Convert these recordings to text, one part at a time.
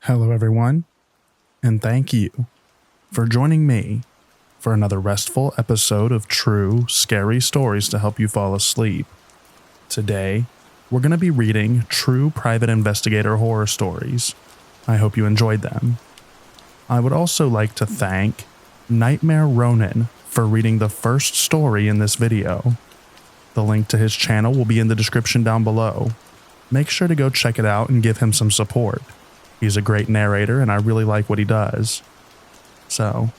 Hello, everyone, and thank you for joining me for another restful episode of true, scary stories to help you fall asleep. Today, we're going to be reading true private investigator horror stories. I hope you enjoyed them. I would also like to thank Nightmare Ronin for reading the first story in this video. The link to his channel will be in the description down below. Make sure to go check it out and give him some support. He's a great narrator and I really like what he does. So,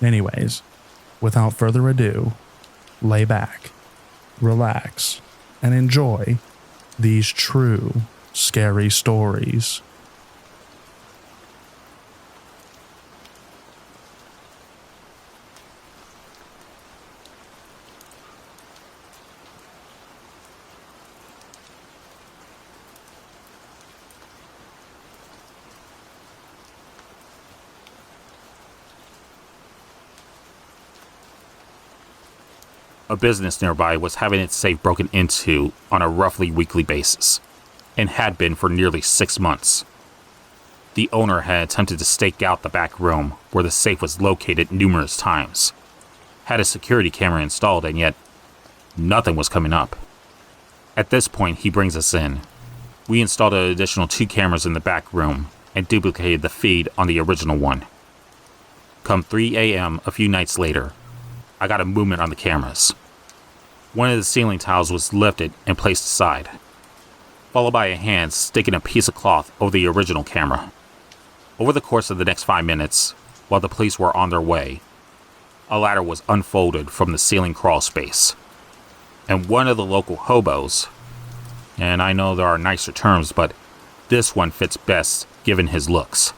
anyways, without further ado, lay back, relax, and enjoy these true, scary stories. A business nearby was having its safe broken into on a roughly weekly basis, and had been for nearly 6 months. The owner had attempted to stake out the back room where the safe was located numerous times, had a security camera installed, and yet nothing was coming up. At this point, he brings us in. We installed an additional 2 cameras in the back room and duplicated the feed on the original one. Come 3 a.m. a few nights later, I got a movement on the cameras. One of the ceiling tiles was lifted and placed aside, followed by a hand sticking a piece of cloth over the original camera. Over the course of the next 5 minutes, while the police were on their way, a ladder was unfolded from the ceiling crawl space, and one of the local hobos, and I know there are nicer terms, but this one fits best given his looks,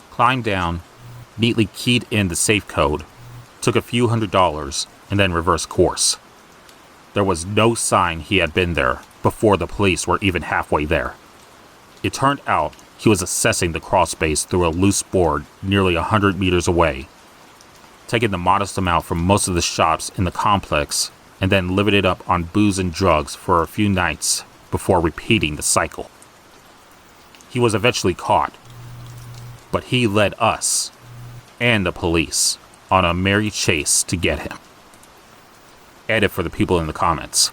climbed down, neatly keyed in the safe code, took a few $100s, and then reversed course. There was no sign he had been there before the police were even halfway there. It turned out he was assessing the crawl space through a loose board nearly 100 meters away, taking the modest amount from most of the shops in the complex and then living it up on booze and drugs for a few nights before repeating the cycle. He was eventually caught, but he led us and the police on a merry chase to get him. Edit for the people in the comments.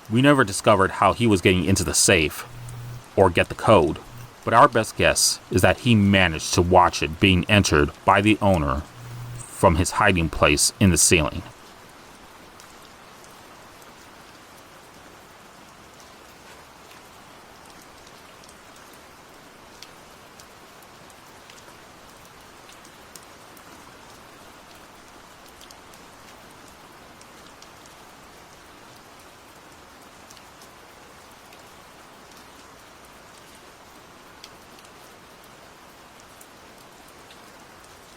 We never discovered how he was getting into the safe or get the code, but our best guess is that he managed to watch it being entered by the owner from his hiding place in the ceiling.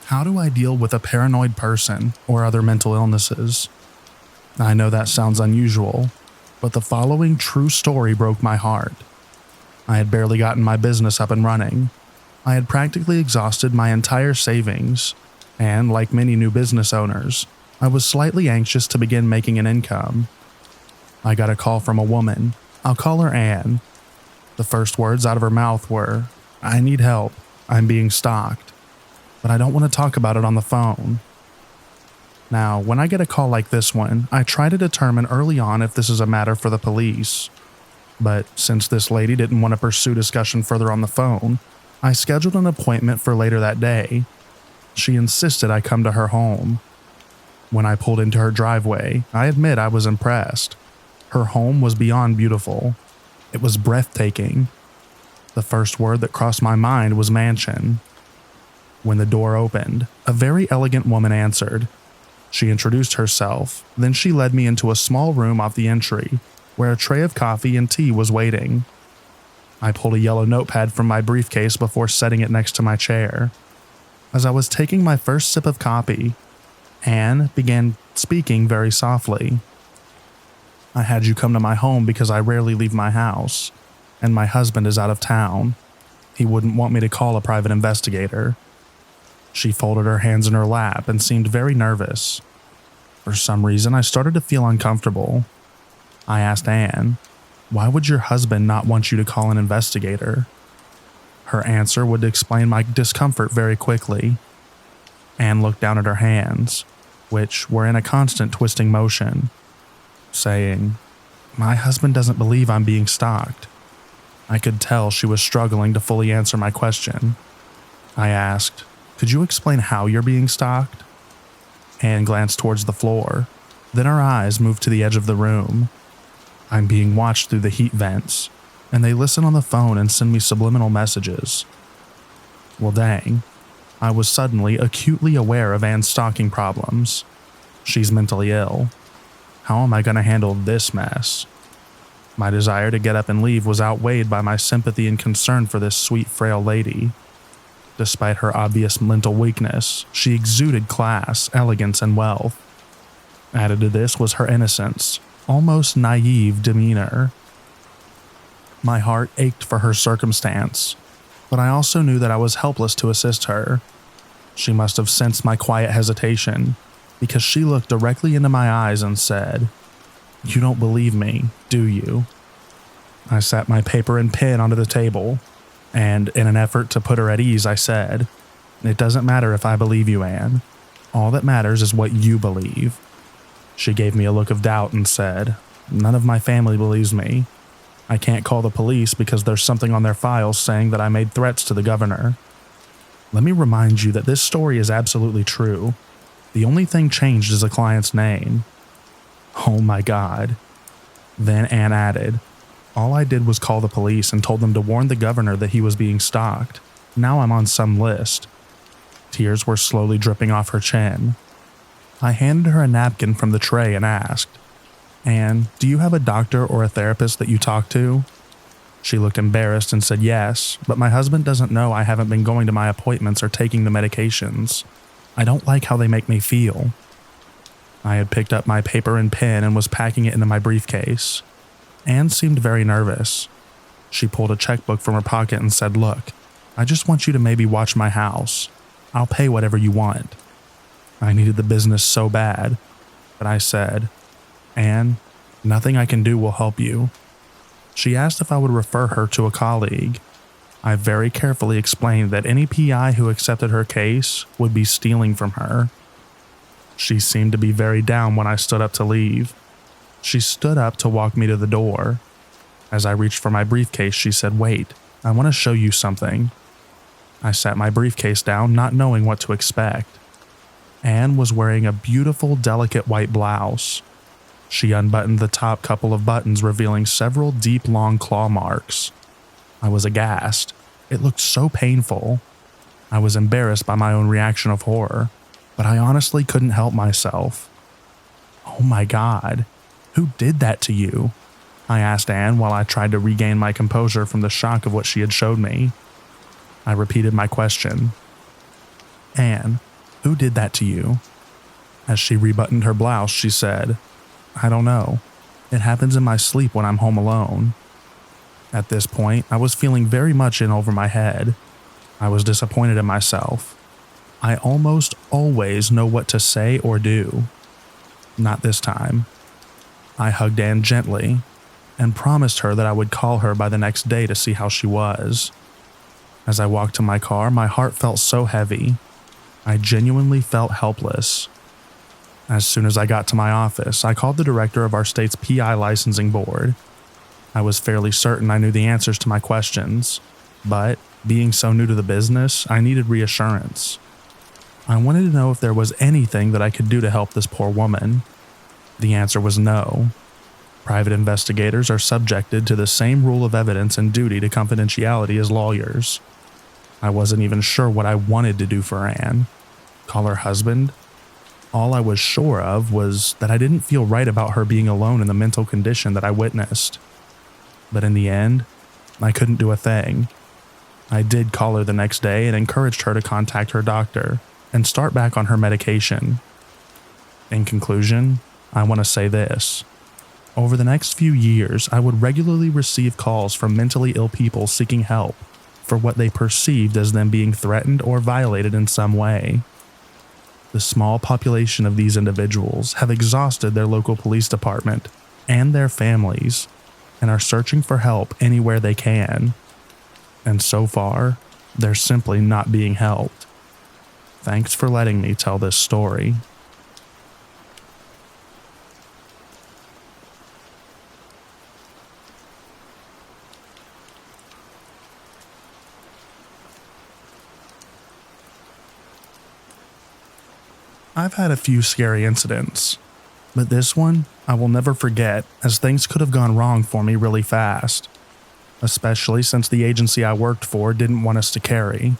How do I deal with a paranoid person or other mental illnesses? I know that sounds unusual, but the following true story broke my heart. I had barely gotten my business up and running. I had practically exhausted my entire savings, and like many new business owners, I was slightly anxious to begin making an income. I got a call from a woman. I'll call her Anne. The first words out of her mouth were, "I need help. I'm being stalked. But I don't want to talk about it on the phone." Now, when I get a call like this one, I try to determine early on if this is a matter for the police. But since this lady didn't want to pursue discussion further on the phone, I scheduled an appointment for later that day. She insisted I come to her home. When I pulled into her driveway, I admit I was impressed. Her home was beyond beautiful. It was breathtaking. The first word that crossed my mind was mansion. When the door opened, a very elegant woman answered. She introduced herself, then she led me into a small room off the entry, where a tray of coffee and tea was waiting. I pulled a yellow notepad from my briefcase before setting it next to my chair. As I was taking my first sip of coffee, Anne began speaking very softly. "I had you come to my home because I rarely leave my house, and my husband is out of town. He wouldn't want me to call a private investigator." She folded her hands in her lap and seemed very nervous. For some reason, I started to feel uncomfortable. I asked Anne, "Why would your husband not want you to call an investigator?" Her answer would explain my discomfort very quickly. Anne looked down at her hands, which were in a constant twisting motion, saying, "My husband doesn't believe I'm being stalked." I could tell she was struggling to fully answer my question. I asked, "Could you explain how you're being stalked?" Anne glanced towards the floor, then her eyes moved to the edge of the room. "I'm being watched through the heat vents, and they listen on the phone and send me subliminal messages." Well, dang. I was suddenly acutely aware of Anne's stalking problems. She's mentally ill. How am I going to handle this mess? My desire to get up and leave was outweighed by my sympathy and concern for this sweet, frail lady. Despite her obvious mental weakness, she exuded class, elegance, and wealth. Added to this was her innocence, almost naive demeanor. My heart ached for her circumstance, but I also knew that I was helpless to assist her. She must have sensed my quiet hesitation, because she looked directly into my eyes and said, "You don't believe me, do you?" I sat my paper and pen onto the table, and in an effort to put her at ease, I said, "It doesn't matter if I believe you, Anne. All that matters is what you believe." She gave me a look of doubt and said, "None of my family believes me. I can't call the police because there's something on their files saying that I made threats to the governor." Let me remind you that this story is absolutely true. The only thing changed is the client's name. Oh my God. Then Anne added, "All I did was call the police and told them to warn the governor that he was being stalked. Now I'm on some list." Tears were slowly dripping off her chin. I handed her a napkin from the tray and asked, "Anne, do you have a doctor or a therapist that you talk to?" She looked embarrassed and said yes, but my husband doesn't know I haven't been going to my appointments or taking the medications. I don't like how they make me feel. I had picked up my paper and pen and was packing it into my briefcase. Anne seemed very nervous. She pulled a checkbook from her pocket and said, "Look, I just want you to maybe watch my house. I'll pay whatever you want." I needed the business so bad, but I said, "Anne, nothing I can do will help you." She asked if I would refer her to a colleague. I very carefully explained that any PI who accepted her case would be stealing from her. She seemed to be very down when I stood up to leave. She stood up to walk me to the door. As I reached for my briefcase, she said, "Wait, I want to show you something." I sat my briefcase down, not knowing what to expect. Anne was wearing a beautiful, delicate white blouse. She unbuttoned the top couple of buttons, revealing several deep, long claw marks. I was aghast. It looked so painful. I was embarrassed by my own reaction of horror, but I honestly couldn't help myself. "Oh my God, who did that to you?" I asked Anne while I tried to regain my composure from the shock of what she had showed me. I repeated my question. "Anne, who did that to you?" As she rebuttoned her blouse, she said, "I don't know. It happens in my sleep when I'm home alone." At this point, I was feeling very much in over my head. I was disappointed in myself. I almost always know what to say or do. Not this time. I hugged Anne gently and promised her that I would call her by the next day to see how she was. As I walked to my car, my heart felt so heavy. I genuinely felt helpless. As soon as I got to my office, I called the director of our state's PI licensing board. I was fairly certain I knew the answers to my questions, but being so new to the business, I needed reassurance. I wanted to know if there was anything that I could do to help this poor woman. The answer was no. Private investigators are subjected to the same rule of evidence and duty to confidentiality as lawyers. I wasn't even sure what I wanted to do for Anne. Call her husband? All I was sure of was that I didn't feel right about her being alone in the mental condition that I witnessed. But in the end, I couldn't do a thing. I did call her the next day and encouraged her to contact her doctor and start back on her medication. In conclusion, I want to say this. Over the next few years, I would regularly receive calls from mentally ill people seeking help for what they perceived as them being threatened or violated in some way. The small population of these individuals have exhausted their local police department and their families and are searching for help anywhere they can. And so far, They're simply not being helped. Thanks for letting me tell this story. I've had a few scary incidents, but this one I will never forget, as things could have gone wrong for me really fast, especially since the agency I worked for didn't want us to carry.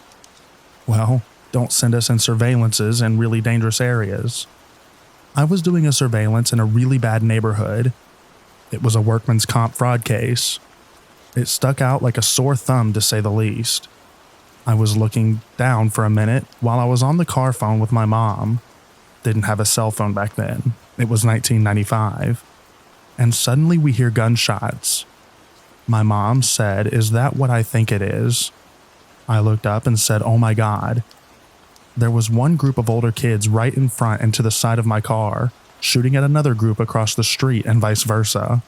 Well, don't send us in surveillances in really dangerous areas. I was doing a surveillance in a really bad neighborhood. It was a workman's comp fraud case. It stuck out like a sore thumb, to say the least. I was looking down for a minute while I was on the car phone with my mom. Didn't have a cell phone back then. It was 1995. And suddenly we hear gunshots. My mom said, "Is that what I think it is?" I looked up and said, "Oh my God." There was one group of older kids right in front and to the side of my car, shooting at another group across the street and vice versa.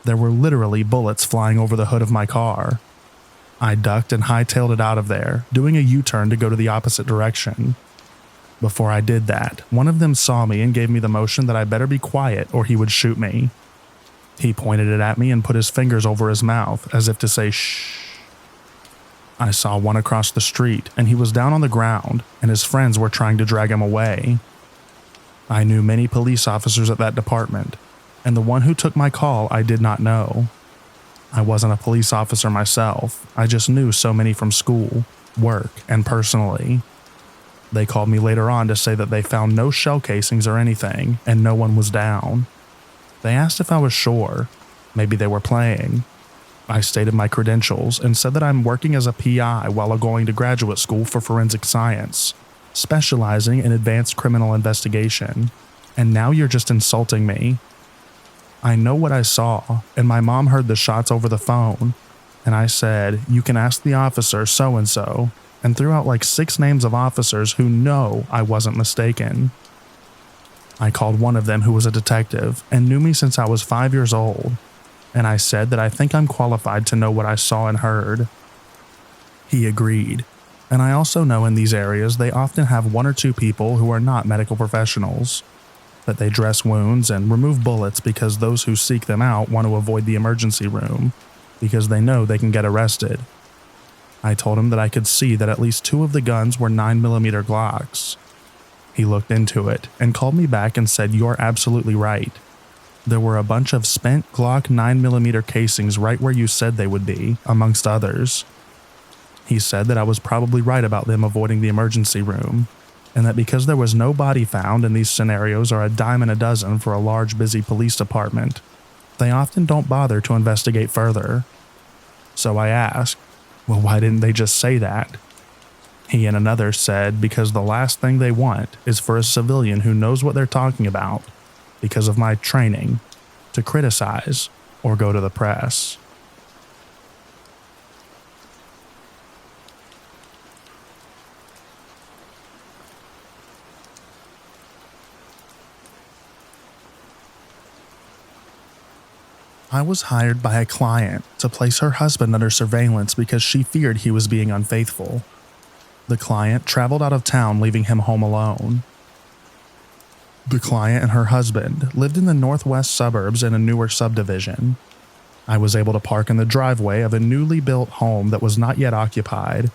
There were literally bullets flying over the hood of my car. I ducked and hightailed it out of there, doing a U-turn to go to the opposite direction. Before I did that, one of them saw me and gave me the motion that I better be quiet or he would shoot me. He pointed it at me and put his fingers over his mouth as if to say shh. I saw one across the street and he was down on the ground and his friends were trying to drag him away. I knew many police officers at that department, and the one who took my call I did not know. I wasn't a police officer myself, I just knew so many from school, work, and personally. They called me later on to say that they found no shell casings or anything, and no one was down. They asked if I was sure. Maybe they were playing. I stated my credentials and said that I'm working as a PI while going to graduate school for forensic science, specializing in advanced criminal investigation, and now you're just insulting me. I know what I saw, and my mom heard the shots over the phone, and I said, "You can ask the officer so-and-so," and threw out like 6 names of officers who know I wasn't mistaken. I called one of them who was a detective and knew me since I was 5 years old, and I said that I think I'm qualified to know what I saw and heard. He agreed, and I also know in these areas they often have 1 or 2 people who are not medical professionals, that they dress wounds and remove bullets because those who seek them out want to avoid the emergency room because they know they can get arrested. I told him that I could see that at least 2 of the guns were 9mm Glocks. He looked into it and called me back and said, "You're absolutely right. There were a bunch of spent Glock 9mm casings right where you said they would be, amongst others." He said that I was probably right about them avoiding the emergency room, and that because there was no body found and these scenarios are a dime a dozen for a large busy police department, they often don't bother to investigate further. So I asked, well, why didn't they just say that? He and another said because the last thing they want is for a civilian who knows what they're talking about, because of my training, to criticize or go to the press. I was hired by a client to place her husband under surveillance because she feared he was being unfaithful. The client traveled out of town, leaving him home alone. The client and her husband lived in the northwest suburbs in a newer subdivision. I was able to park in the driveway of a newly built home that was not yet occupied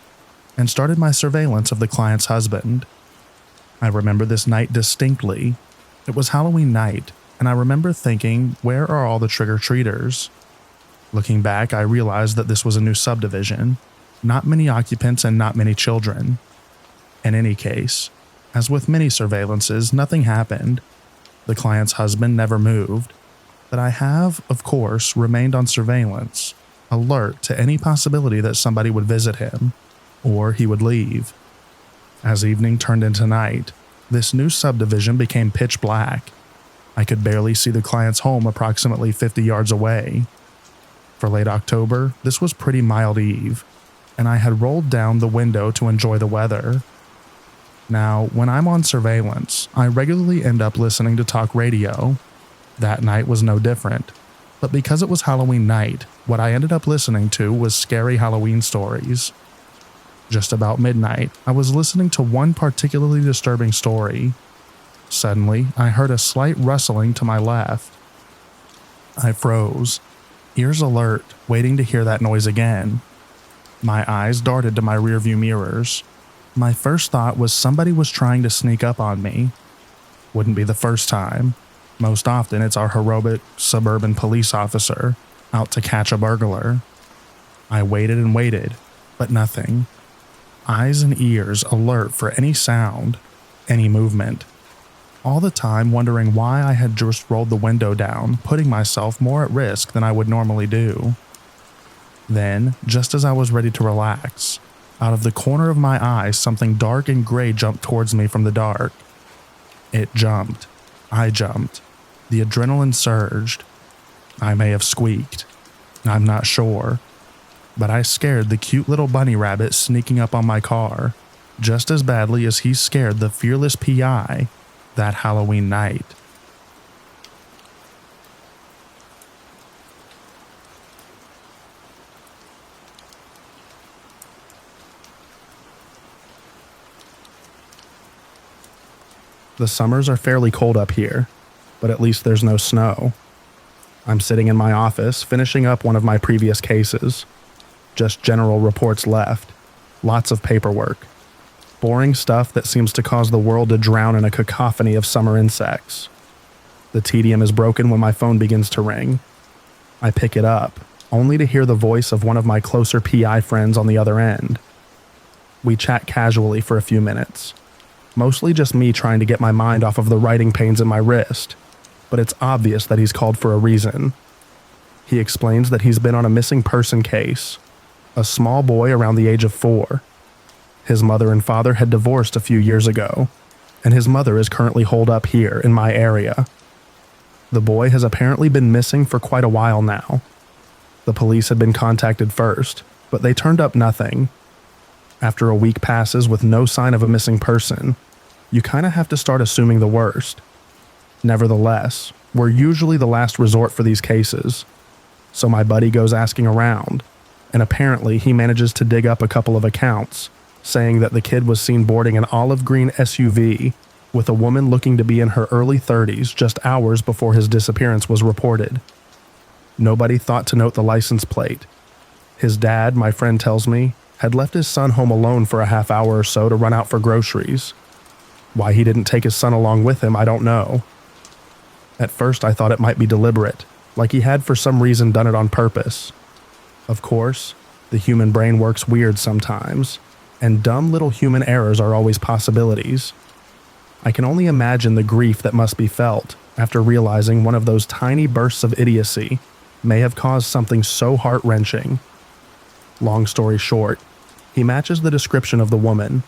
and started my surveillance of the client's husband. I remember this night distinctly. It was Halloween night, and I remember thinking, where are all the trick-or-treaters? Looking back, I realized that this was a new subdivision, not many occupants and not many children. In any case, as with many surveillances, nothing happened. The client's husband never moved, but I have, of course, remained on surveillance, alert to any possibility that somebody would visit him, or he would leave. As evening turned into night, this new subdivision became pitch black. I could barely see the client's home approximately 50 yards away. For late October, this was pretty mild eve, and I had rolled down the window to enjoy the weather. Now, when I'm on surveillance, I regularly end up listening to talk radio. That night was no different, but because it was Halloween night, what I ended up listening to was scary Halloween stories. Just about midnight, I was listening to one particularly disturbing story. Suddenly, I heard a slight rustling to my left. I froze, ears alert, waiting to hear that noise again. My eyes darted to my rearview mirrors. My first thought was somebody was trying to sneak up on me. Wouldn't be the first time. Most often, it's our heroic suburban police officer out to catch a burglar. I waited and waited, but nothing. Eyes and ears alert for any sound, any movement. All the time wondering why I had just rolled the window down, putting myself more at risk than I would normally do. Then, just as I was ready to relax, out of the corner of my eye, something dark and gray jumped towards me from the dark. It jumped. I jumped. The adrenaline surged. I may have squeaked. I'm not sure. But I scared the cute little bunny rabbit sneaking up on my car, just as badly as he scared the fearless PI that Halloween night. The summers are fairly cold up here, but at least there's no snow. I'm sitting in my office finishing up one of my previous cases. Just general reports left. Lots of paperwork. Boring stuff that seems to cause the world to drown in a cacophony of summer insects. The tedium is broken when my phone begins to ring. I pick it up, only to hear the voice of one of my closer PI friends on the other end. We chat casually for a few minutes. Mostly just me trying to get my mind off of the writing pains in my wrist, but it's obvious that he's called for a reason. He explains that he's been on a missing person case. A small boy around the age of 4. His mother and father had divorced a few years ago, and his mother is currently holed up here in my area. The boy has apparently been missing for quite a while now. The police had been contacted first, but they turned up nothing. After a week passes with no sign of a missing person, you kind of have to start assuming the worst. Nevertheless, we're usually the last resort for these cases, so my buddy goes asking around, and apparently he manages to dig up a couple of accounts, saying that the kid was seen boarding an olive green SUV with a woman looking to be in her early 30s just hours before his disappearance was reported. Nobody thought to note the license plate. His dad, my friend tells me, had left his son home alone for a half hour or so to run out for groceries. Why he didn't take his son along with him, I don't know. At first I thought it might be deliberate, like he had for some reason done it on purpose. Of course, the human brain works weird sometimes, and dumb little human errors are always possibilities. I can only imagine the grief that must be felt after realizing one of those tiny bursts of idiocy may have caused something so heart-wrenching. Long story short, he matches the description of the woman.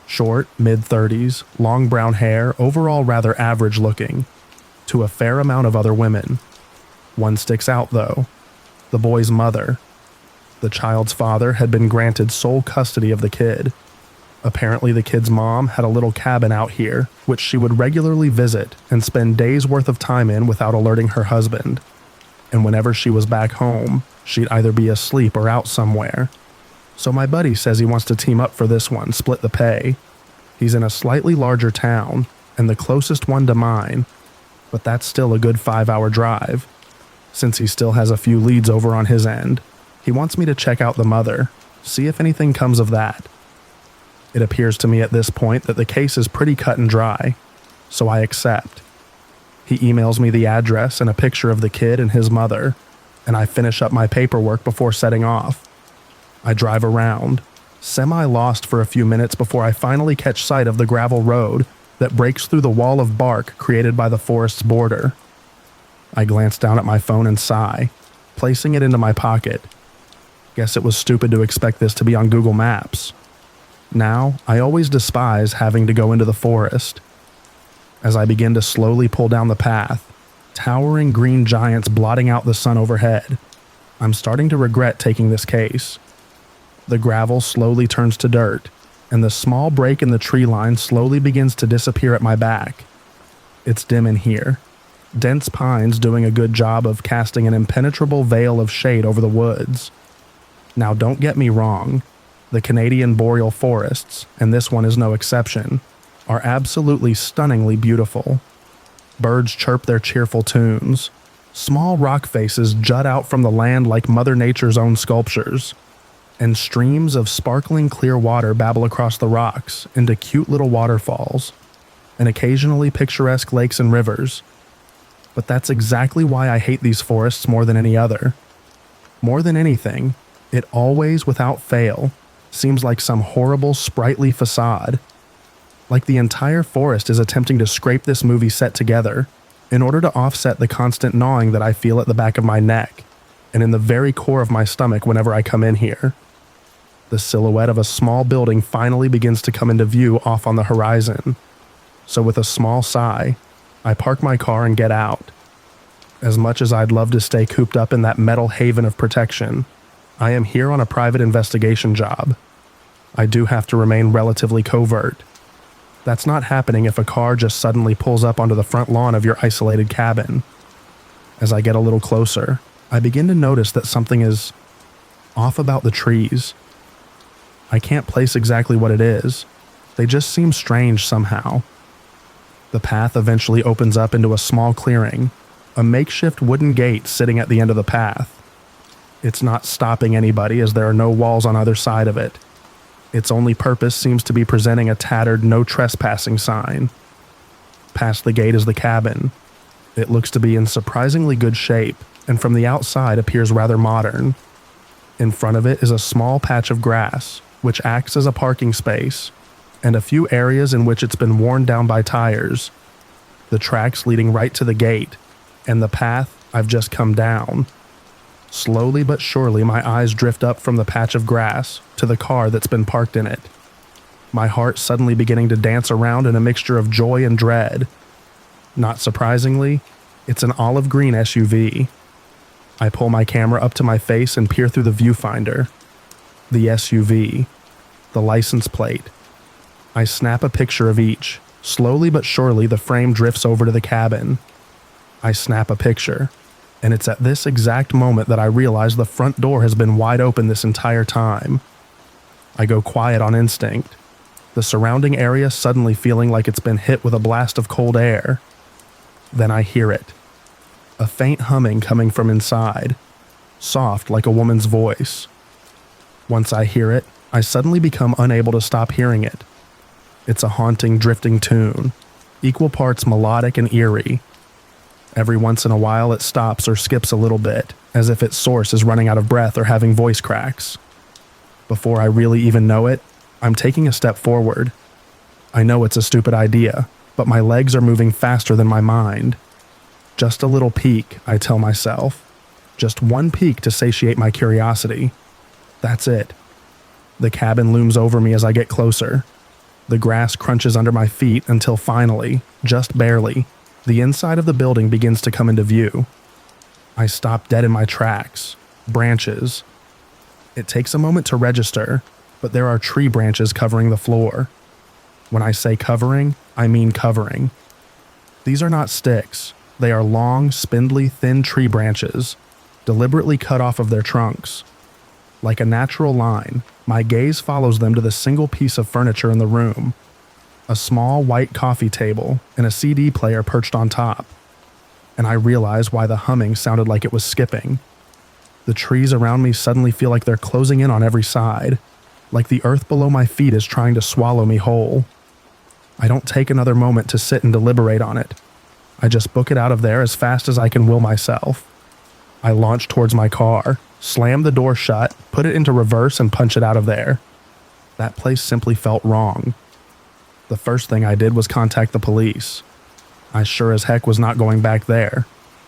Short, mid-30s, long brown hair, overall rather average looking, to a fair amount of other women. One sticks out though, the boy's mother. The child's father had been granted sole custody of the kid. Apparently the kid's mom had a little cabin out here, which she would regularly visit and spend days worth of time in without alerting her husband. And whenever she was back home, she'd either be asleep or out somewhere. So my buddy says he wants to team up for this one, split the pay. He's in a slightly larger town, and the closest one to mine, but that's still a good 5-hour drive. Since he still has a few leads over on his end, he wants me to check out the mother, see if anything comes of that. It appears to me at this point that the case is pretty cut and dry, so I accept. He emails me the address and a picture of the kid and his mother, and I finish up my paperwork before setting off. I drive around, semi-lost for a few minutes before I finally catch sight of the gravel road that breaks through the wall of bark created by the forest's border. I glance down at my phone and sigh, placing it into my pocket. Guess it was stupid to expect this to be on Google Maps. Now, I always despise having to go into the forest. As I begin to slowly pull down the path, towering green giants blotting out the sun overhead, I'm starting to regret taking this case. The gravel slowly turns to dirt, and the small break in the tree line slowly begins to disappear at my back. It's dim in here, dense pines doing a good job of casting an impenetrable veil of shade over the woods. Now don't get me wrong, The Canadian boreal forests, and this one is no exception, are absolutely stunningly beautiful. Birds chirp their cheerful tunes. Small rock faces jut out from the land like Mother Nature's own sculptures, and streams of sparkling clear water babble across the rocks into cute little waterfalls, and occasionally picturesque lakes and rivers. But that's exactly why I hate these forests more than any other. More than anything, it always, without fail, seems like some horrible, sprightly facade. Like the entire forest is attempting to scrape this movie set together in order to offset the constant gnawing that I feel at the back of my neck and in the very core of my stomach whenever I come in here. The silhouette of a small building finally begins to come into view off on the horizon. So with a small sigh, I park my car and get out. As much as I'd love to stay cooped up in that metal haven of protection, I am here on a private investigation job. I do have to remain relatively covert. That's not happening if a car just suddenly pulls up onto the front lawn of your isolated cabin. As I get a little closer, I begin to notice that something is off about the trees. I can't place exactly what it is. They just seem strange somehow. The path eventually opens up into a small clearing, a makeshift wooden gate sitting at the end of the path. It's not stopping anybody as there are no walls on either side of it. Its only purpose seems to be presenting a tattered no trespassing sign. Past the gate is the cabin. It looks to be in surprisingly good shape, and from the outside appears rather modern. In front of it is a small patch of grass, which acts as a parking space, and a few areas in which it's been worn down by tires. The tracks leading right to the gate, and the path I've just come down. Slowly but surely, my eyes drift up from the patch of grass to the car that's been parked in it. My heart suddenly beginning to dance around in a mixture of joy and dread. Not surprisingly, it's an olive green SUV. I pull my camera up to my face and peer through the viewfinder. The SUV. The license plate. I snap a picture of each. Slowly but surely, the frame drifts over to the cabin. I snap a picture. And it's at this exact moment that I realize the front door has been wide open this entire time. I go quiet on instinct, the surrounding area suddenly feeling like it's been hit with a blast of cold air. Then I hear it. A faint humming coming from inside, soft like a woman's voice. Once I hear it, I suddenly become unable to stop hearing it. It's a haunting, drifting tune, equal parts melodic and eerie. Every once in a while it stops or skips a little bit, as if its source is running out of breath or having voice cracks. Before I really even know it, I'm taking a step forward. I know it's a stupid idea, but my legs are moving faster than my mind. Just a little peek, I tell myself. Just one peek to satiate my curiosity. That's it. The cabin looms over me as I get closer. The grass crunches under my feet until finally, just barely, the inside of the building begins to come into view. I stop dead in my tracks. Branches. It takes a moment to register, but there are tree branches covering the floor. When I say covering, I mean covering. These are not sticks. They are long, spindly, thin tree branches, deliberately cut off of their trunks. Like a natural line, my gaze follows them to the single piece of furniture in the room. A small white coffee table and a CD player perched on top. And I realize why the humming sounded like it was skipping. The trees around me suddenly feel like they're closing in on every side, like the earth below my feet is trying to swallow me whole. I don't take another moment to sit and deliberate on it. I just book it out of there as fast as I can will myself. I launch towards my car, slam the door shut, put it into reverse, and punch it out of there. That place simply felt wrong. The first thing I did was contact the police. I sure as heck was not going back there,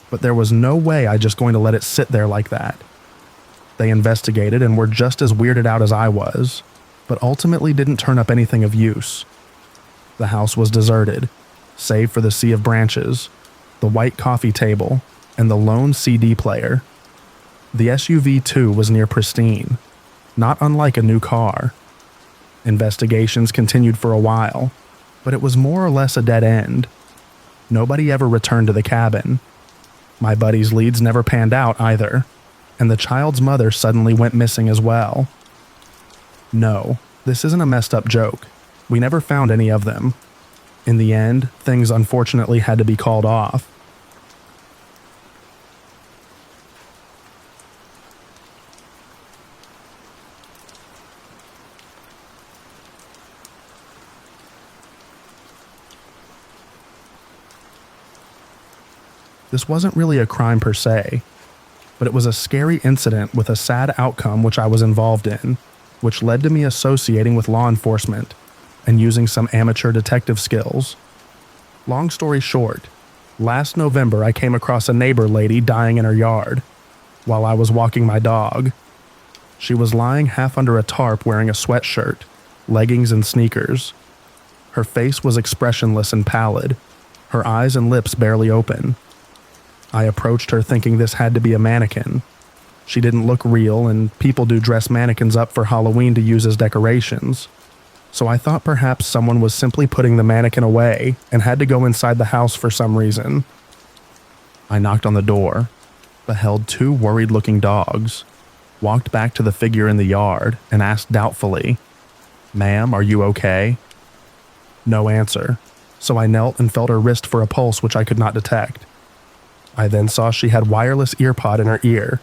but there was no way I just going to let it sit there like that. They investigated and were just as weirded out as I was, but ultimately didn't turn up anything of use. The house was deserted, save for the sea of branches, the white coffee table, and the lone CD player. The SUV too was near pristine, not unlike a new car. Investigations continued for a while, but it was more or less a dead end. Nobody ever returned to the cabin. My buddy's leads never panned out either, and the child's mother suddenly went missing as well. No, this isn't a messed up joke. We never found any of them. In the end, things unfortunately had to be called off. This wasn't really a crime per se, but it was a scary incident with a sad outcome which I was involved in, which led to me associating with law enforcement and using some amateur detective skills. Long story short, last November I came across a neighbor lady dying in her yard while I was walking my dog. She was lying half under a tarp wearing a sweatshirt, leggings, and sneakers. Her face was expressionless and pallid, her eyes and lips barely open. I approached her thinking this had to be a mannequin. She didn't look real, and people do dress mannequins up for Halloween to use as decorations. So I thought perhaps someone was simply putting the mannequin away and had to go inside the house for some reason. I knocked on the door, beheld two worried-looking dogs, walked back to the figure in the yard, and asked doubtfully, "Ma'am, are you okay?" No answer, so I knelt and felt her wrist for a pulse which I could not detect. I then saw she had wireless earpod in her ear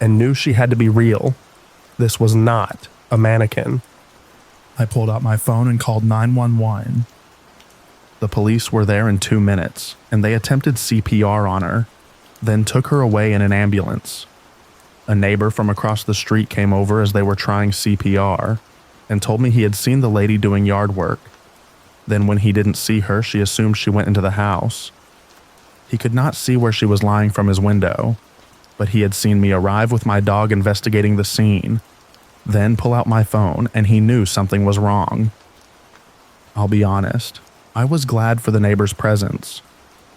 and knew she had to be real. This was not a mannequin. I pulled out my phone and called 911. The police were there in 2 minutes, and they attempted CPR on her, then took her away in an ambulance. A neighbor from across the street came over as they were trying CPR and told me he had seen the lady doing yard work. Then when he didn't see her, she assumed she went into the house. He could not see where she was lying from his window, but he had seen me arrive with my dog investigating the scene, then pull out my phone, and he knew something was wrong. I'll be honest, I was glad for the neighbor's presence,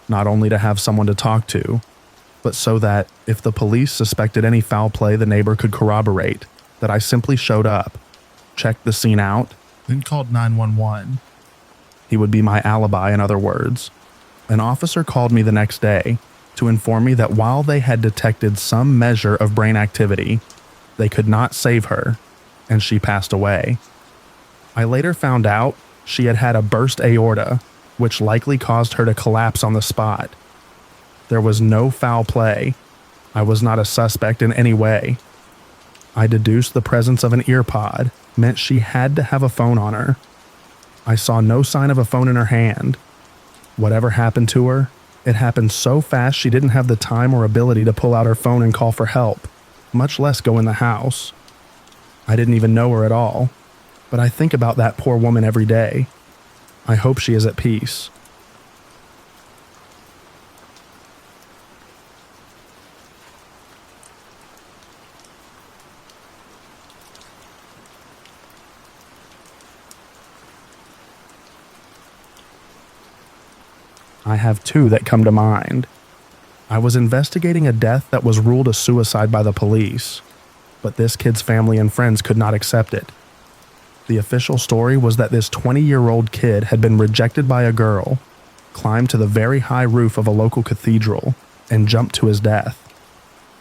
not only to have someone to talk to, but so that, if the police suspected any foul play, the neighbor could corroborate that I simply showed up, checked the scene out, then called 911. He would be my alibi, in other words. An officer called me the next day to inform me that while they had detected some measure of brain activity, they could not save her, and she passed away. I later found out she had had a burst aorta, which likely caused her to collapse on the spot. There was no foul play. I was not a suspect in any way. I deduced the presence of an earpod meant she had to have a phone on her. I saw no sign of a phone in her hand. Whatever happened to her, it happened so fast she didn't have the time or ability to pull out her phone and call for help, much less go in the house. I didn't even know her at all, but I think about that poor woman every day. I hope she is at peace. I have two that come to mind. I was investigating a death that was ruled a suicide by the police, but this kid's family and friends could not accept it. The official story was that this 20-year-old kid had been rejected by a girl, climbed to the very high roof of a local cathedral, and jumped to his death.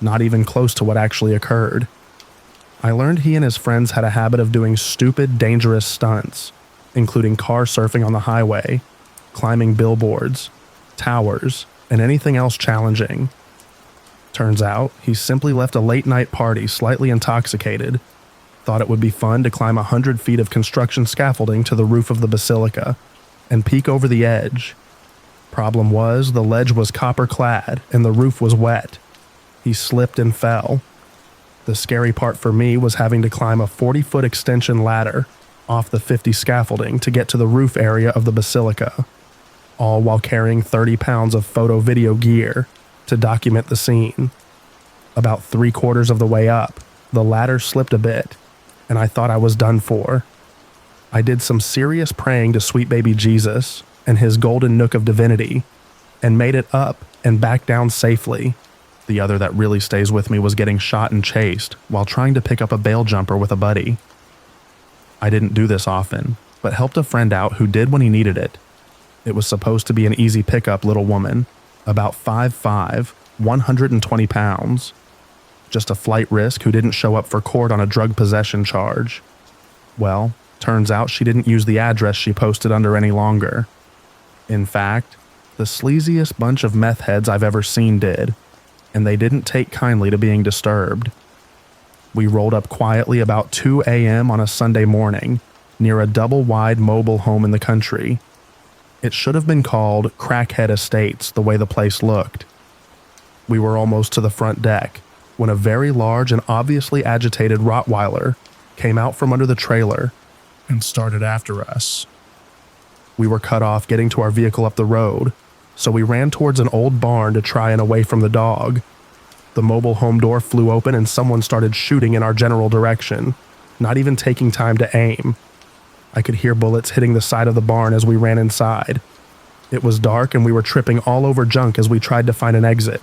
Not even close to what actually occurred. I learned he and his friends had a habit of doing stupid, dangerous stunts, including car surfing on the highway, climbing billboards, towers, and anything else challenging. Turns out, he simply left a late-night party slightly intoxicated, thought it would be fun to climb 100 feet of construction scaffolding to the roof of the basilica, and peek over the edge. Problem was, the ledge was copper-clad and the roof was wet. He slipped and fell. The scary part for me was having to climb a 40-foot extension ladder off the 50 scaffolding to get to the roof area of the basilica, all while carrying 30 pounds of photo-video gear to document the scene. About 3/4 of the way up, the ladder slipped a bit, and I thought I was done for. I did some serious praying to sweet baby Jesus and his golden nook of divinity, and made it up and back down safely. The other that really stays with me was getting shot and chased while trying to pick up a bail jumper with a buddy. I didn't do this often, but helped a friend out who did when he needed it. It was supposed to be an easy pickup little woman, about 5'5", 120 pounds. Just a flight risk who didn't show up for court on a drug possession charge. Well, turns out she didn't use the address she posted under any longer. In fact, the sleaziest bunch of meth heads I've ever seen did, and they didn't take kindly to being disturbed. We rolled up quietly about 2 a.m. on a Sunday morning near a double-wide mobile home in the country. It should have been called Crackhead Estates the way the place looked. We were almost to the front deck when a very large and obviously agitated Rottweiler came out from under the trailer and started after us. We were cut off getting to our vehicle up the road, so we ran towards an old barn to try and away from the dog. The mobile home door flew open and someone started shooting in our general direction, not even taking time to aim. I could hear bullets hitting the side of the barn as we ran inside. It was dark and we were tripping all over junk as we tried to find an exit.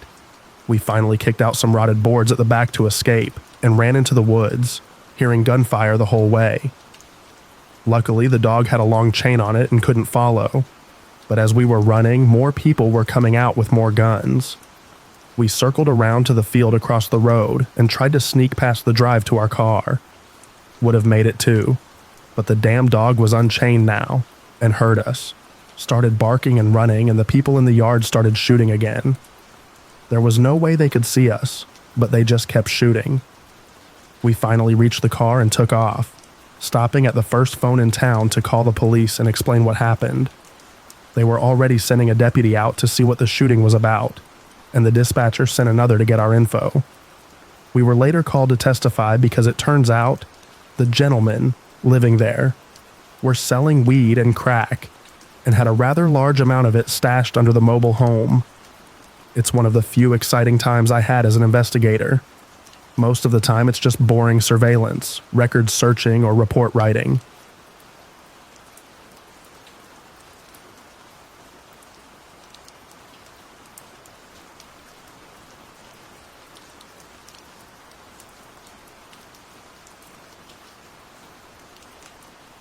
We finally kicked out some rotted boards at the back to escape and ran into the woods, hearing gunfire the whole way. Luckily, the dog had a long chain on it and couldn't follow, but as we were running, more people were coming out with more guns. We circled around to the field across the road and tried to sneak past the drive to our car. Would have made it too, but the damn dog was unchained now and heard us, started barking and running, and the people in the yard started shooting again. There was no way they could see us, but they just kept shooting. We finally reached the car and took off, stopping at the first phone in town to call the police and explain what happened. They were already sending a deputy out to see what the shooting was about, and the dispatcher sent another to get our info. We were later called to testify because it turns out the gentlemen living there were selling weed and crack and had a rather large amount of it stashed under the mobile home. It's one of the few exciting times I had as an investigator. Most of the time it's just boring surveillance, record searching, or report writing.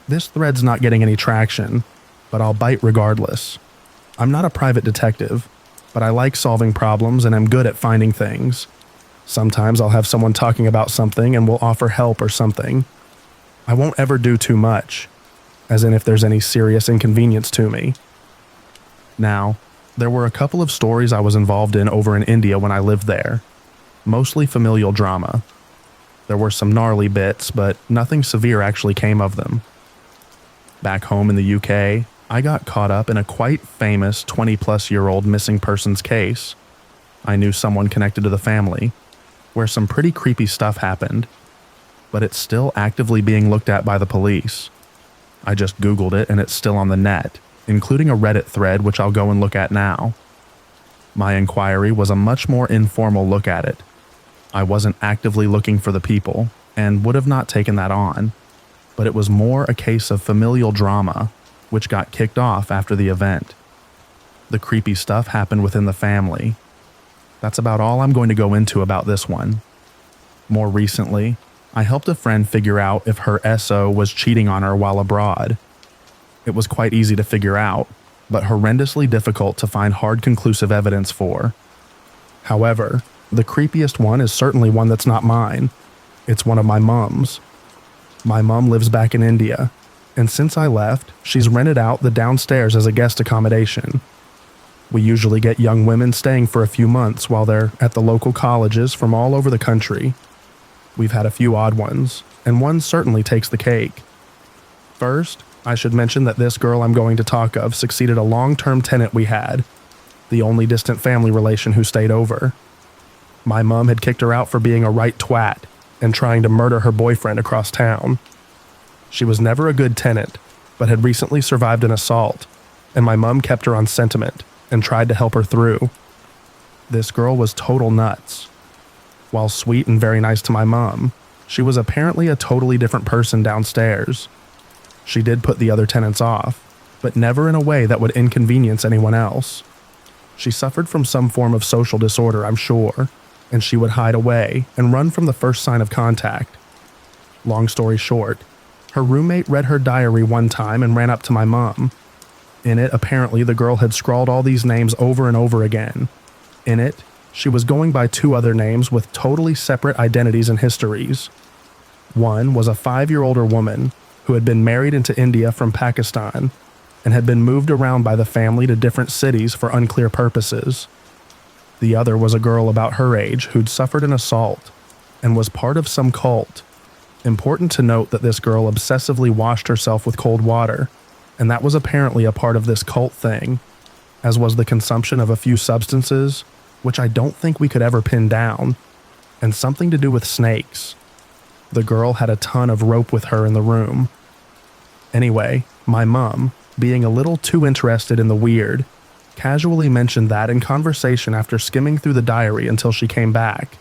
This thread's not getting any traction, but I'll bite regardless. I'm not a private detective, but I like solving problems and am good at finding things. Sometimes I'll have someone talking about something and will offer help or something. I won't ever do too much, as in if there's any serious inconvenience to me. Now, there were a couple of stories I was involved in over in India when I lived there, mostly familial drama. There were some gnarly bits, but nothing severe actually came of them. Back home in the UK, I got caught up in a quite famous 20-plus-year-old missing persons case. I knew someone connected to the family, where some pretty creepy stuff happened, but it's still actively being looked at by the police. I just Googled it and it's still on the net, including a Reddit thread which I'll go and look at now. My inquiry was a much more informal look at it. I wasn't actively looking for the people, and would have not taken that on, but it was more a case of familial drama, which got kicked off after the event. The creepy stuff happened within the family. That's about all I'm going to go into about this one. More recently, I helped a friend figure out if her SO was cheating on her while abroad. It was quite easy to figure out, but horrendously difficult to find hard conclusive evidence for. However, the creepiest one is certainly one that's not mine. It's one of my mom's. My mom lives back in India, and since I left, she's rented out the downstairs as a guest accommodation. We usually get young women staying for a few months while they're at the local colleges from all over the country. We've had a few odd ones, and one certainly takes the cake. First, I should mention that this girl I'm going to talk of succeeded a long-term tenant we had, the only distant family relation who stayed over. My mom had kicked her out for being a right twat and trying to murder her boyfriend across town. She was never a good tenant, but had recently survived an assault, and my mom kept her on sentiment and tried to help her through. This girl was total nuts. While sweet and very nice to my mom, she was apparently a totally different person downstairs. She did put the other tenants off, but never in a way that would inconvenience anyone else. She suffered from some form of social disorder, I'm sure, and she would hide away and run from the first sign of contact. Long story short, her roommate read her diary one time and ran up to my mom. In it, apparently, the girl had scrawled all these names over and over again. In it, she was going by two other names with totally separate identities and histories. One was a 5-year-older woman, who had been married into India from Pakistan and had been moved around by the family to different cities for unclear purposes. The other was a girl about her age who'd suffered an assault and was part of some cult. Important to note that this girl obsessively washed herself with cold water, and that was apparently a part of this cult thing, as was the consumption of a few substances, which I don't think we could ever pin down, and something to do with snakes. The girl had a ton of rope with her in the room. Anyway, my mom, being a little too interested in the weird, casually mentioned that in conversation after skimming through the diary until she came back.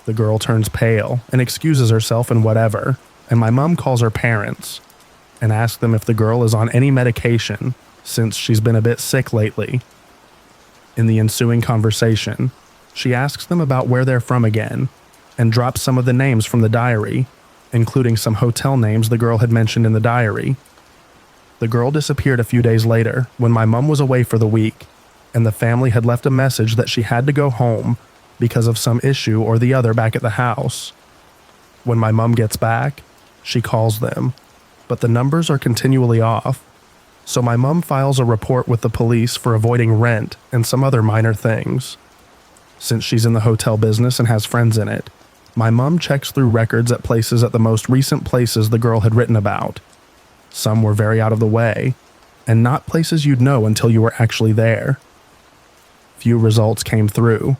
The girl turns pale and excuses herself and whatever, and my mom calls her parents and asks them if the girl is on any medication since she's been a bit sick lately. In the ensuing conversation, she asks them about where they're from again and drops some of the names from the diary, including some hotel names the girl had mentioned in the diary. The girl disappeared a few days later when my mom was away for the week, and the family had left a message that she had to go home because of some issue or the other back at the house. When my mom gets back, she calls them, but the numbers are continually off, so my mom files a report with the police for avoiding rent and some other minor things. Since she's in the hotel business and has friends in it, my mom checks through records at places at the most recent places the girl had written about. Some were very out of the way, and not places you'd know until you were actually there. Few results came through.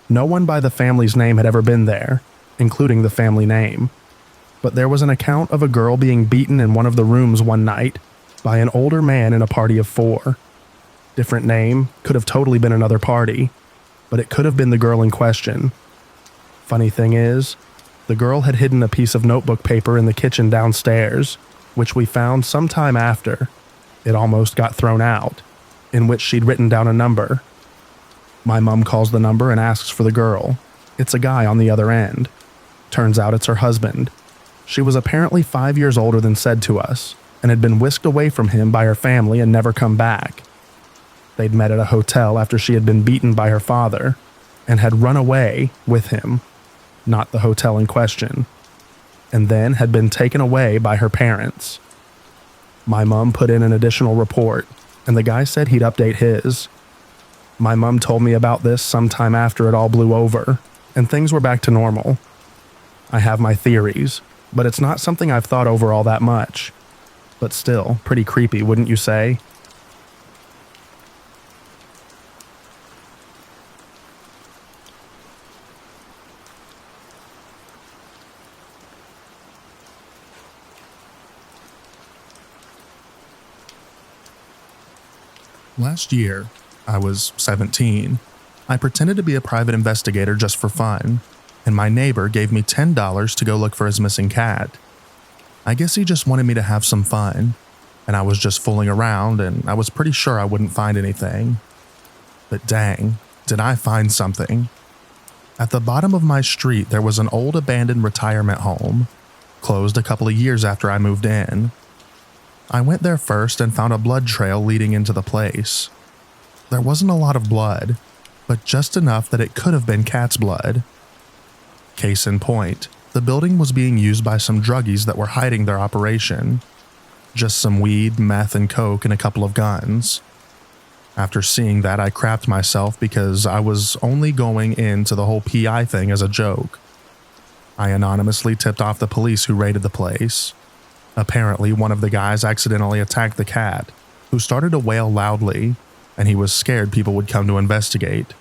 No one by the family's name had ever been there, including the family name. But there was an account of a girl being beaten in one of the rooms one night by an older man in a party of 4. Different name, could have totally been another party, but it could have been the girl in question. Funny thing is, the girl had hidden a piece of notebook paper in the kitchen downstairs, which we found sometime after. It almost got thrown out, in which she'd written down a number. My mom calls the number and asks for the girl. It's a guy on the other end. Turns out it's her husband. She was apparently 5 years older than said to us, and had been whisked away from him by her family and never come back. They'd met at a hotel after she had been beaten by her father, and had run away with him, not the hotel in question, and then had been taken away by her parents. My mom put in an additional report, and the guy said he'd update his. My mom told me about this sometime after it all blew over, and things were back to normal. I have my theories, but it's not something I've thought over all that much. But still, pretty creepy, wouldn't you say? Last year, I was 17. I pretended to be a private investigator just for fun, and my neighbor gave me $10 to go look for his missing cat. I guess he just wanted me to have some fun, and I was just fooling around, and I was pretty sure I wouldn't find anything. But dang, did I find something. At the bottom of my street, there was an old abandoned retirement home, closed a couple of years after I moved in. I went there first and found a blood trail leading into the place. There wasn't a lot of blood, but just enough that it could have been cat's blood. Case in point, the building was being used by some druggies that were hiding their operation. Just some weed, meth, and coke, and a couple of guns. After seeing that, I crapped myself because I was only going into the whole PI thing as a joke. I anonymously tipped off the police who raided the place. Apparently, one of the guys accidentally attacked the cat, who started to wail loudly, and he was scared people would come to investigate.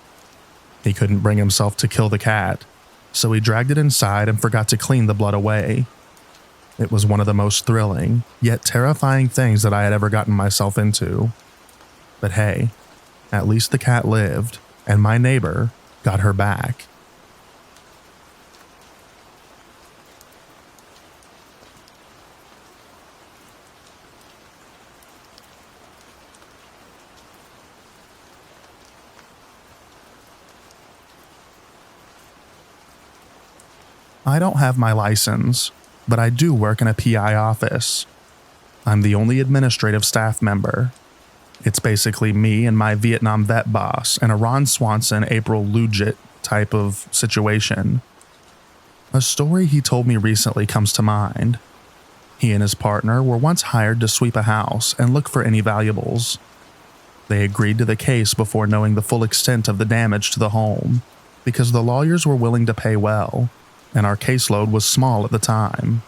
He couldn't bring himself to kill the cat, so he dragged it inside and forgot to clean the blood away. It was one of the most thrilling, yet terrifying things that I had ever gotten myself into. But hey, at least the cat lived, and my neighbor got her back. I don't have my license, but I do work in a PI office. I'm the only administrative staff member. It's basically me and my Vietnam vet boss and a Ron Swanson, April Lugit type of situation. A story he told me recently comes to mind. He and his partner were once hired to sweep a house and look for any valuables. They agreed to the case before knowing the full extent of the damage to the home, because the lawyers were willing to pay well, and our caseload was small at the time.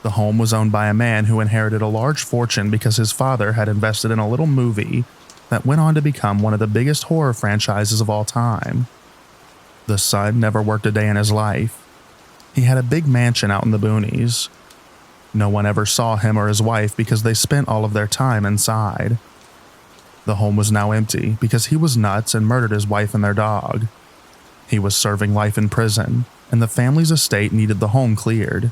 The home was owned by a man who inherited a large fortune because his father had invested in a little movie that went on to become one of the biggest horror franchises of all time. The son never worked a day in his life. He had a big mansion out in the boonies. No one ever saw him or his wife because they spent all of their time inside. The home was now empty because he was nuts and murdered his wife and their dog. He was serving life in prison, and the family's estate needed the home cleared.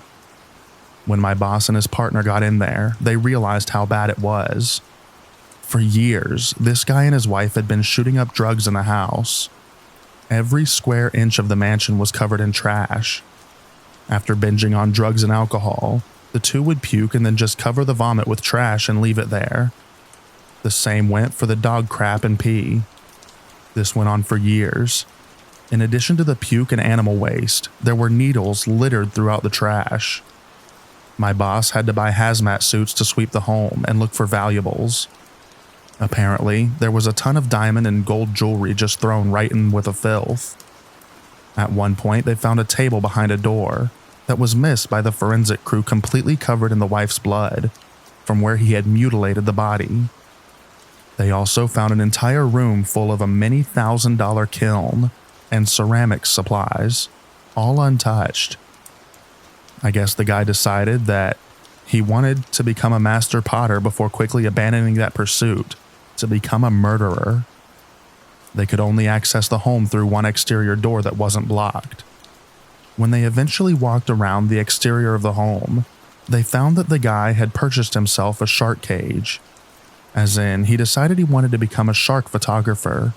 When my boss and his partner got in there, they realized how bad it was. For years, this guy and his wife had been shooting up drugs in the house. Every square inch of the mansion was covered in trash. After binging on drugs and alcohol, the two would puke and then just cover the vomit with trash and leave it there. The same went for the dog crap and pee. This went on for years. In addition to the puke and animal waste, there were needles littered throughout the trash. My boss had to buy hazmat suits to sweep the home and look for valuables. Apparently, there was a ton of diamond and gold jewelry just thrown right in with the filth. At one point, they found a table behind a door that was missed by the forensic crew, completely covered in the wife's blood from where he had mutilated the body. They also found an entire room full of a many $1,000 kiln and ceramics supplies, all untouched. I guess the guy decided that he wanted to become a master potter before quickly abandoning that pursuit to become a murderer. They could only access the home through one exterior door that wasn't blocked. When they eventually walked around the exterior of the home, they found that the guy had purchased himself a shark cage. As in, he decided he wanted to become a shark photographer.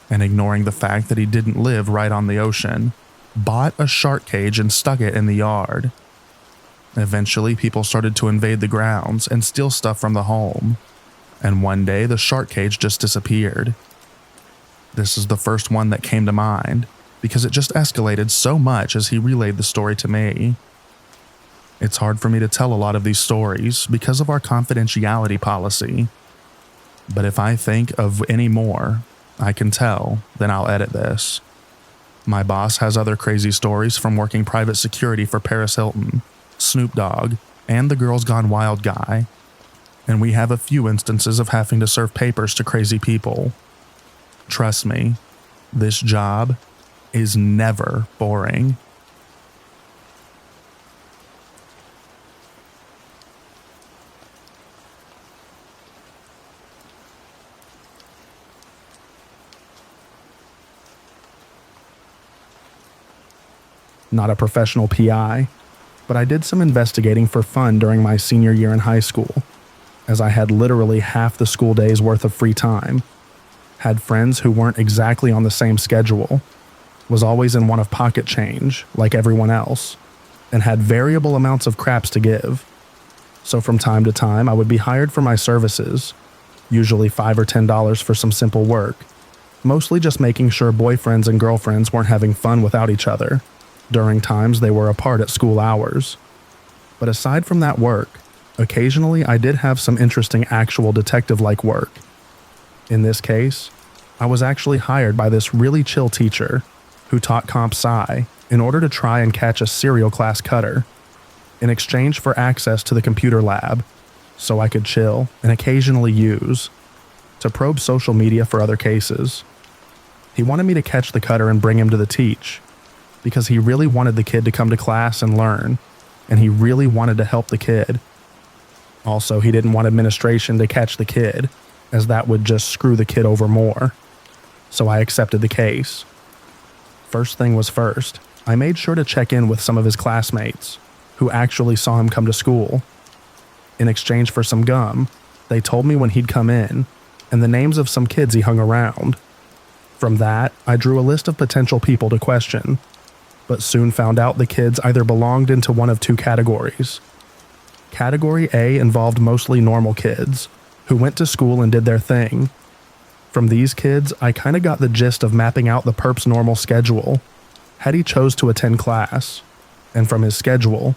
And ignoring the fact that he didn't live right on the ocean, bought a shark cage and stuck it in the yard. Eventually, people started to invade the grounds and steal stuff from the home. And one day, the shark cage just disappeared. This is the first one that came to mind, because it just escalated so much as he relayed the story to me. It's hard for me to tell a lot of these stories because of our confidentiality policy. But if I think of any more I can tell, then I'll edit this. My boss has other crazy stories from working private security for Paris Hilton, Snoop Dogg, and the Girls Gone Wild guy. And we have a few instances of having to serve papers to crazy people. Trust me, this job is never boring. Not a professional PI, but I did some investigating for fun during my senior year in high school, as I had literally half the school day's worth of free time, had friends who weren't exactly on the same schedule, was always in want of pocket change, like everyone else, and had variable amounts of craps to give. So from time to time, I would be hired for my services, usually $5 or $10 for some simple work, mostly just making sure boyfriends and girlfriends weren't having fun without each other during times they were apart at school hours. But aside from that work, occasionally I did have some interesting actual detective-like work. In this case, I was actually hired by this really chill teacher who taught comp sci in order to try and catch a serial class cutter, in exchange for access to the computer lab, so I could chill and occasionally use to probe social media for other cases. He wanted me to catch the cutter and bring him to the teach, because he really wanted the kid to come to class and learn, and he really wanted to help the kid. Also, he didn't want administration to catch the kid, as that would just screw the kid over more. So I accepted the case. First thing was first, I made sure to check in with some of his classmates, who actually saw him come to school. In exchange for some gum, they told me when he'd come in, and the names of some kids he hung around. From that, I drew a list of potential people to question, but soon found out the kids either belonged into one of two categories. Category A involved mostly normal kids, who went to school and did their thing. From these kids, I kinda got the gist of mapping out the perp's normal schedule, had he chose to attend class, and from his schedule,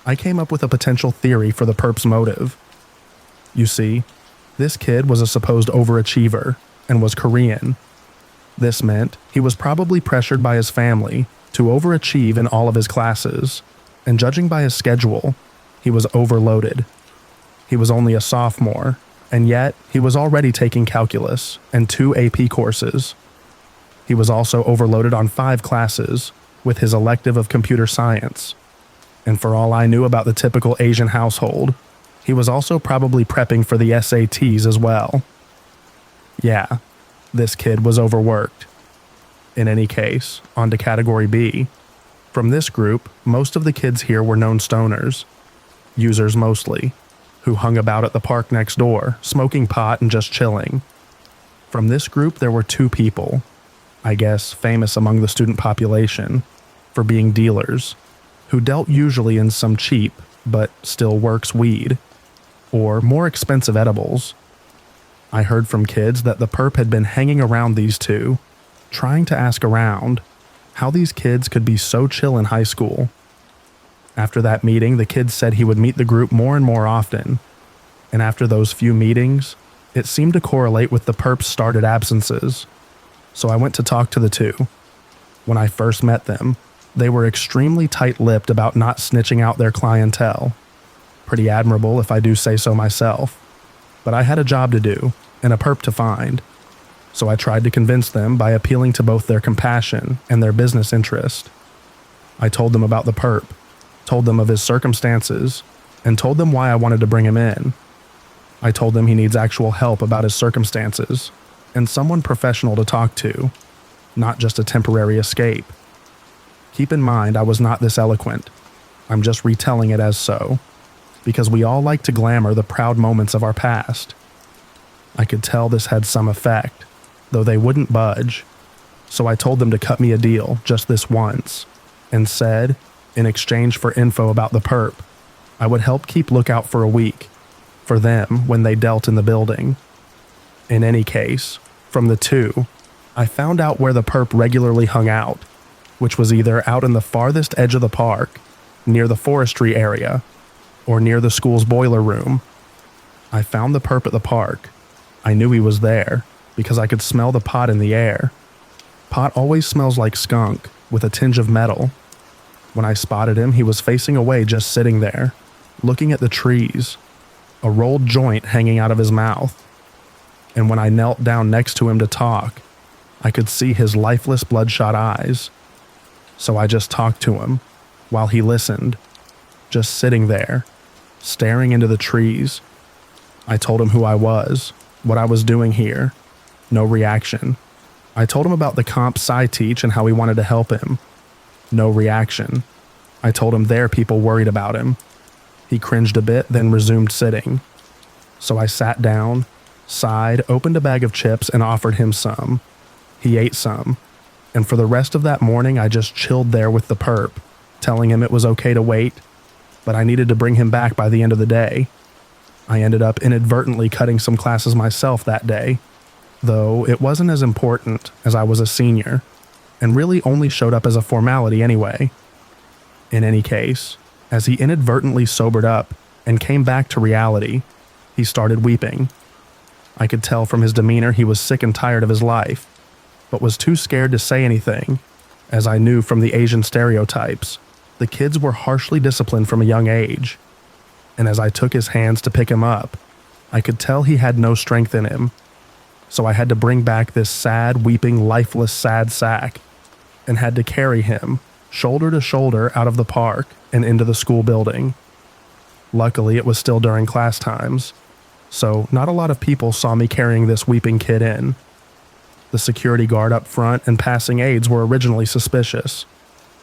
I came up with a potential theory for the perp's motive. You see, this kid was a supposed overachiever and was Korean. This meant he was probably pressured by his family to overachieve in all of his classes, and judging by his schedule, he was overloaded. He was only a sophomore, and yet he was already taking calculus and 2 AP courses. He was also overloaded on 5 classes with his elective of computer science. And for all I knew about the typical Asian household, he was also probably prepping for the SATs as well. Yeah, this kid was overworked. In any case, on to category B. From this group, most of the kids here were known stoners, users mostly, who hung about at the park next door, smoking pot and just chilling. From this group, there were 2 people, I guess famous among the student population, for being dealers, who dealt usually in some cheap, but still works weed, or more expensive edibles. I heard from kids that the perp had been hanging around these 2, trying to ask around how these kids could be so chill in high school. After that meeting, the kid said he would meet the group more and more often, and after those few meetings, it seemed to correlate with the perp's started absences. So I went to talk to the 2. When I first met them, they were extremely tight-lipped about not snitching out their clientele. Pretty admirable if I do say so myself. But I had a job to do, and a perp to find. So I tried to convince them by appealing to both their compassion and their business interest. I told them about the perp, told them of his circumstances, and told them why I wanted to bring him in. I told them he needs actual help about his circumstances, and someone professional to talk to, not just a temporary escape. Keep in mind, I was not this eloquent. I'm just retelling it as so, because we all like to glamour the proud moments of our past. I could tell this had some effect, though they wouldn't budge, so I told them to cut me a deal just this once, and said, in exchange for info about the perp, I would help keep lookout for a week, for them when they dealt in the building. In any case, from the 2, I found out where the perp regularly hung out, which was either out in the farthest edge of the park, near the forestry area, or near the school's boiler room. I found the perp at the park. I knew he was there, because I could smell the pot in the air. Pot always smells like skunk, with a tinge of metal. When I spotted him, he was facing away, just sitting there, looking at the trees, a rolled joint hanging out of his mouth. And when I knelt down next to him to talk, I could see his lifeless, bloodshot eyes. So I just talked to him, while he listened, just sitting there, staring into the trees. I told him who I was, what I was doing here. No reaction. I told him about the comp sci teach and how we wanted to help him. No reaction. I told him there people worried about him. He cringed a bit, then resumed sitting. So I sat down, sighed, opened a bag of chips, and offered him some. He ate some, and for the rest of that morning I just chilled there with the perp, telling him it was okay to wait, but I needed to bring him back by the end of the day. I ended up inadvertently cutting some classes myself that day, though it wasn't as important as I was a senior, and really only showed up as a formality anyway. In any case, as he inadvertently sobered up and came back to reality, he started weeping. I could tell from his demeanor he was sick and tired of his life, but was too scared to say anything, as I knew from the Asian stereotypes, the kids were harshly disciplined from a young age. And as I took his hands to pick him up, I could tell he had no strength in him. So I had to bring back this sad, weeping, lifeless, sad sack, and had to carry him, shoulder to shoulder, out of the park and into the school building. Luckily, it was still during class times, so not a lot of people saw me carrying this weeping kid in. The security guard up front and passing aides were originally suspicious,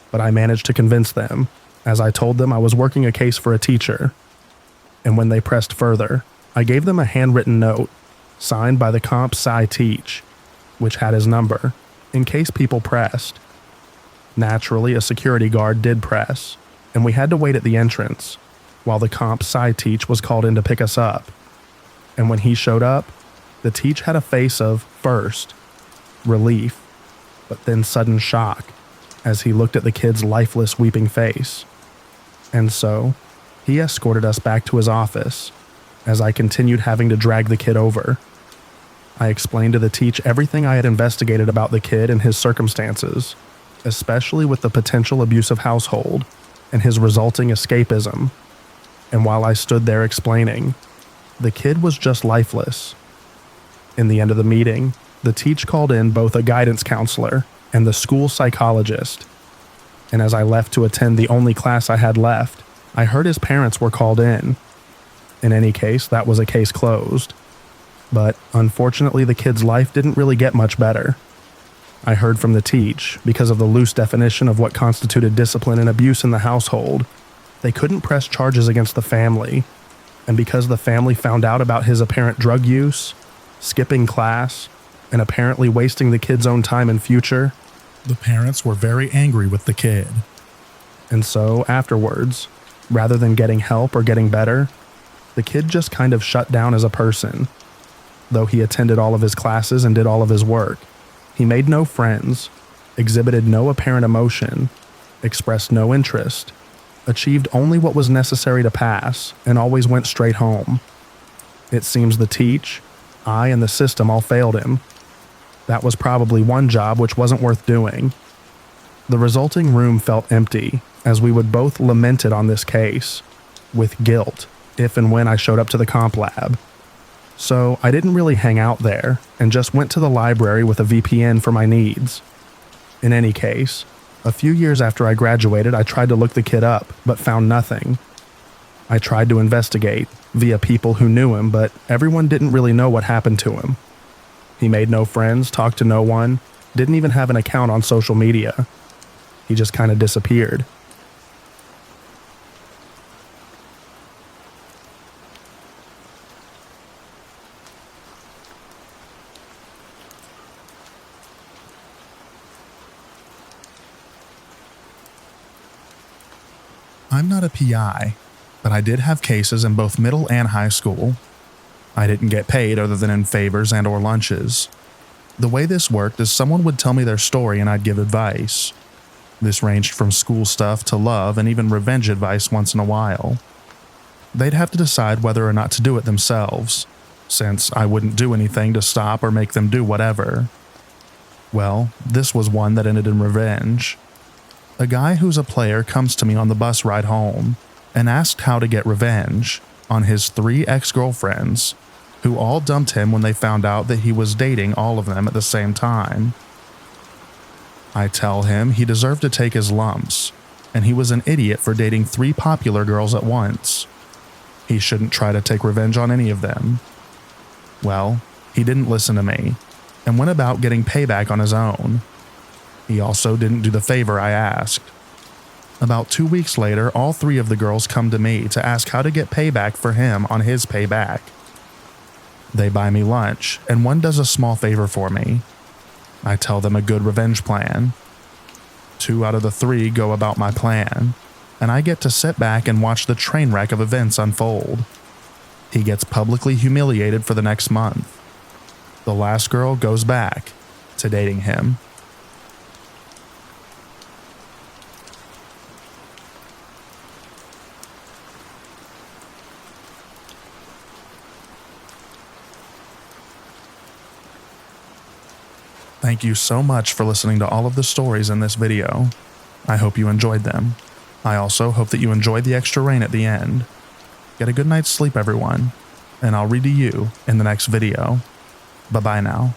but I managed to convince them, as I told them I was working a case for a teacher. And when they pressed further, I gave them a handwritten note, signed by the comp sci teach, which had his number, in case people pressed. Naturally, a security guard did press, and we had to wait at the entrance, while the comp sci teach was called in to pick us up. And when he showed up, the teach had a face of, first, relief, but then sudden shock, as he looked at the kid's lifeless, weeping face. And so, He escorted us back to his office, as I continued having to drag the kid over. I explained to the teach everything I had investigated about the kid and his circumstances, especially with the potential abusive household and his resulting escapism. And while I stood there explaining, the kid was just lifeless. In the end of the meeting, the teach called in both a guidance counselor and the school psychologist. And as I left to attend the only class I had left, I heard his parents were called in. In any case, that was a case closed. But unfortunately, the kid's life didn't really get much better. I heard from the teach, because of the loose definition of what constituted discipline and abuse in the household, they couldn't press charges against the family. And because the family found out about his apparent drug use, skipping class, and apparently wasting the kid's own time and future, the parents were very angry with the kid. And so, afterwards, rather than getting help or getting better, the kid just kind of shut down as a person. Though he attended all of his classes and did all of his work, he made no friends, exhibited no apparent emotion, expressed no interest, achieved only what was necessary to pass, and always went straight home. It seems the teach, I, and the system all failed him. That was probably one job which wasn't worth doing. The resulting room felt empty, as we would both lament it on this case, with guilt, if and when I showed up to the comp lab. So I didn't really hang out there, and just went to the library with a VPN for my needs. In any case, a few years after I graduated, I tried to look the kid up, but found nothing. I tried to investigate, via people who knew him, but everyone didn't really know what happened to him. He made no friends, talked to no one, didn't even have an account on social media. He just kind of disappeared. I'm not a PI, but I did have cases in both middle and high school. I didn't get paid other than in favors and/or lunches. The way this worked is someone would tell me their story and I'd give advice. This ranged from school stuff to love and even revenge advice once in a while. They'd have to decide whether or not to do it themselves, since I wouldn't do anything to stop or make them do whatever. Well, this was one that ended in revenge. A guy who's a player comes to me on the bus ride home and asked how to get revenge on his 3 ex-girlfriends, who all dumped him when they found out that he was dating all of them at the same time. I tell him he deserved to take his lumps, and he was an idiot for dating 3 popular girls at once. He shouldn't try to take revenge on any of them. Well, he didn't listen to me, and went about getting payback on his own. He also didn't do the favor I asked. About 2 weeks later, all 3 of the girls come to me to ask how to get payback for him on his payback. They buy me lunch, and one does a small favor for me. I tell them a good revenge plan. 2 out of the 3 go about my plan, and I get to sit back and watch the train wreck of events unfold. He gets publicly humiliated for the next month. The last girl goes back to dating him. Thank you so much for listening to all of the stories in this video. I hope you enjoyed them. I also hope that you enjoyed the extra rain at the end. Get a good night's sleep, everyone, and I'll read to you in the next video. Bye-bye now.